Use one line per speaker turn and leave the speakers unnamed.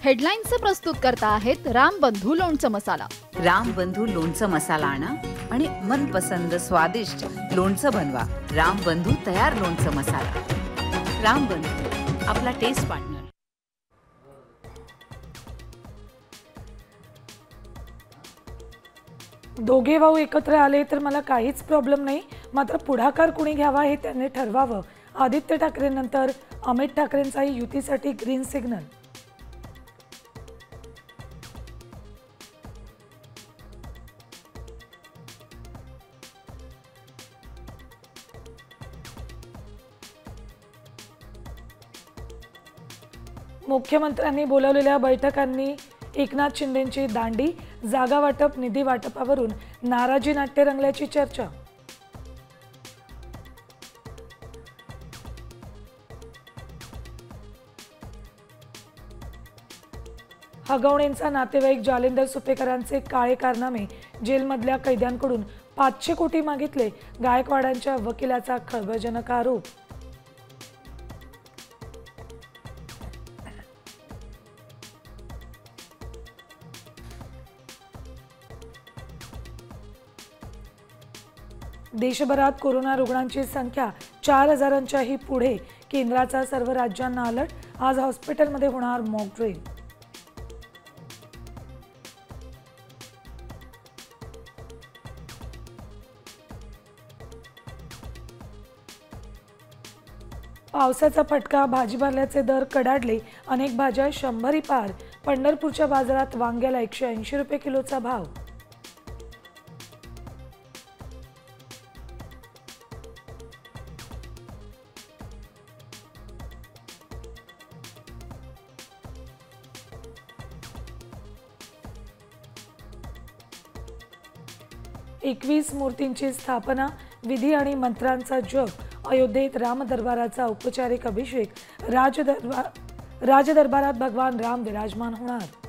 हेडलाईन्सचे प्रस्तुत करता आहेत रामबंधू लोणचं मसाला।
रामबंधू लोणचं मसाला आणा आणि मनपसंद स्वादिष्ट लोणचं बनवा। रामबंधू तयार लोणचं मसाला। रामबंधू, आपला टेस्ट पार्टनर।
दोघे भाऊ एकत्र आले तर मला काहीच प्रॉब्लेम नाही, मात्र पुढाकार कुणी घ्यावा हे त्यांनी ठरवावं। आदित्य ठाकरेंनंतर अमित ठाकरेंचाही युतीसाठी ग्रीन सिग्नल। मुख्यमंत्र्यांनी बोलावलेल्या बैठकांनी एकनाथ शिंदेंची दांडी, जागा वाटप, निधी वाटपावरून नाराजी नाट्य रंगल्याची चर्चा। हगवणेंचा नातेवाईक जालिंदर सुपेकरांचे काळे कारनामे, जेलमधल्या कैद्यांकडून 500 कोटी मागितले, गायकवाडांच्या वकिलाचा खळबळजनक आरोप। देशभरात कोरोना रुग्णांची संख्या 4000च्याही पुढे, केंद्राचा सर्व राज्यांना अलर्ट। आज हॉस्पिटलमध्ये होणार मॉक ड्रिल। पावसाचा फटका, भाजीपाल्याचे दर कडाडले, अनेक भाज्या 100 पार। पंढरपूरच्या बाजारात वांग्याला 180 रुपये किलोचा भाव। एकवीस मूर्तींची स्थापना, विधी आणि मंत्रांचा जप। अयोध्येत राम दरबाराचा औपचारिक अभिषेक। राजदरबारात भगवान राम विराजमान होणार।